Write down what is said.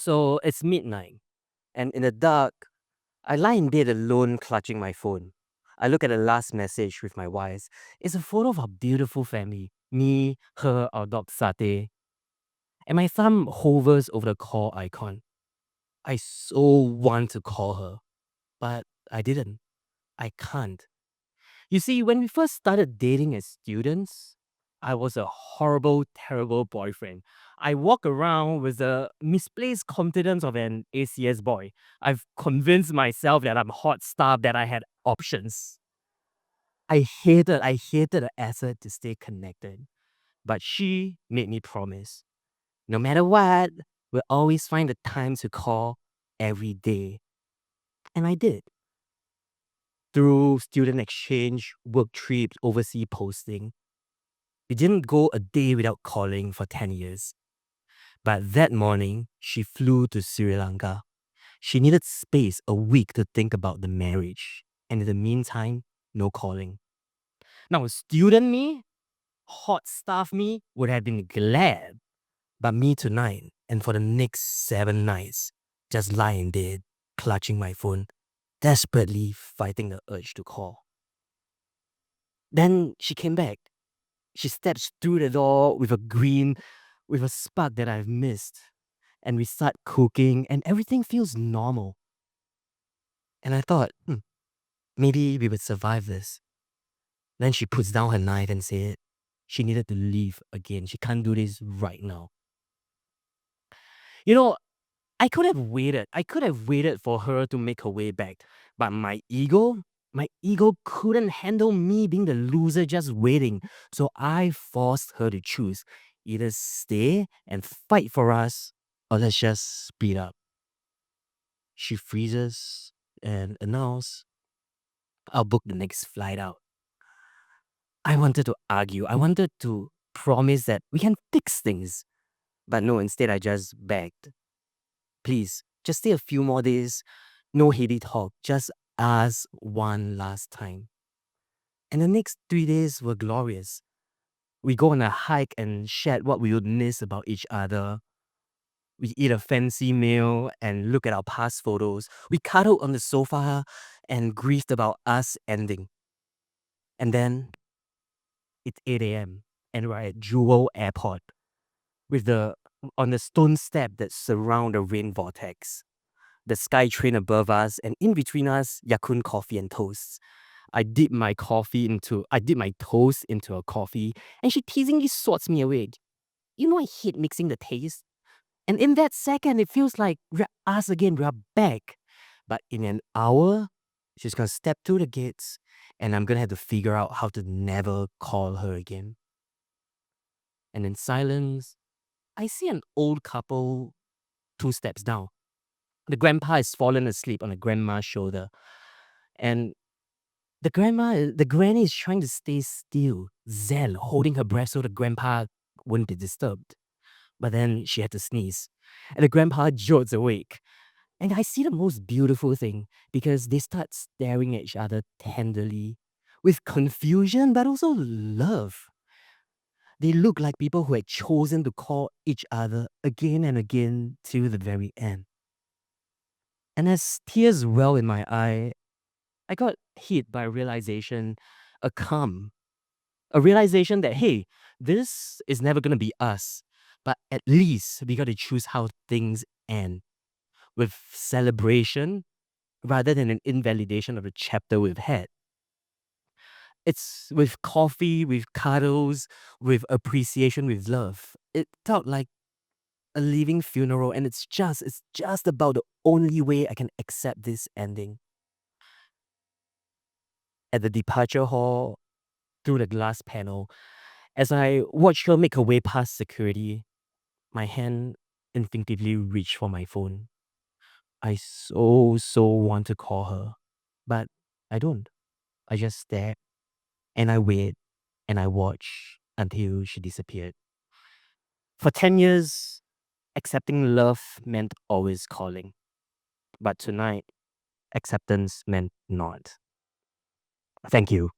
So it's midnight, and in the dark, I lie in bed alone, clutching my phone. I look at the last message with my wife. It's a photo of our beautiful family, me, her, our dog Sate, and my thumb hovers over the call icon. I so want to call her, but I didn't. I can't. You see, when we first started dating as students, I was a horrible, terrible boyfriend. I walk around with the misplaced confidence of an ACS boy. I've convinced myself that I'm hot stuff, that I had options. I hated the effort to stay connected. But she made me promise. No matter what, we'll always find the time to call every day. And I did. Through student exchange, work trips, overseas posting. We didn't go a day without calling for 10 years. But that morning, she flew to Sri Lanka. She needed space, a week to think about the marriage. And in the meantime, no calling. Now, student me, hot stuff me, would have been glad. But me tonight, and for the next 7 nights, just lying there, clutching my phone, desperately fighting the urge to call. Then she came back. She steps through the door with a grin, with a spark that I've missed. And we start cooking, and everything feels normal. And I thought, maybe we would survive this. Then she puts down her knife and said she needed to leave again. She can't do this right now. You know, I could have waited. I could have waited for her to make her way back. But my ego couldn't handle me being the loser just waiting. So I forced her to choose either stay and fight for us or let's just speed up. She freezes and announces, I'll book the next flight out. I wanted to argue. I wanted to promise that we can fix things. But no, instead I just begged. Please, just stay a few more days. No heady talk. Just us one last time. And the next 3 days were glorious. We go on a hike and chat what we would miss about each other. We eat a fancy meal and look at our past photos. We cuddled on the sofa and grieved about us ending. And then it's 8 a.m. and we're at Jewel Airport with the on the stone step that surround the rain vortex. The sky train above us, and in between us, Yakun coffee and toast. I dip my toast into a coffee, and she teasingly swats me away. You know I hate mixing the taste. And in that second, it feels like we're us again, we're back. But in an hour, she's gonna step through the gates, and I'm gonna have to figure out how to never call her again. And in silence, I see an old couple 2 steps down. The grandpa is fallen asleep on the grandma's shoulder. And the granny is trying to stay still, zen, holding her breath so the grandpa wouldn't be disturbed. But then she had to sneeze. And the grandpa jolts awake. And I see the most beautiful thing because they start staring at each other tenderly with confusion but also love. They look like people who had chosen to call each other again and again till the very end. And as tears well in my eye, I got hit by a realization, a calm, a realization that, hey, this is never going to be us. But at least we got to choose how things end with celebration rather than an invalidation of the chapter we've had. It's with coffee, with cuddles, with appreciation, with love. It felt like a living funeral, and it's just about the only way I can accept this ending. At the departure hall, through the glass panel, as I watch her make her way past security, my hand instinctively reached for my phone. I so want to call her, but I don't. I just stare and I wait and I watch until she disappeared. For 10 years, accepting love meant always calling, but tonight, acceptance meant not. Thank you.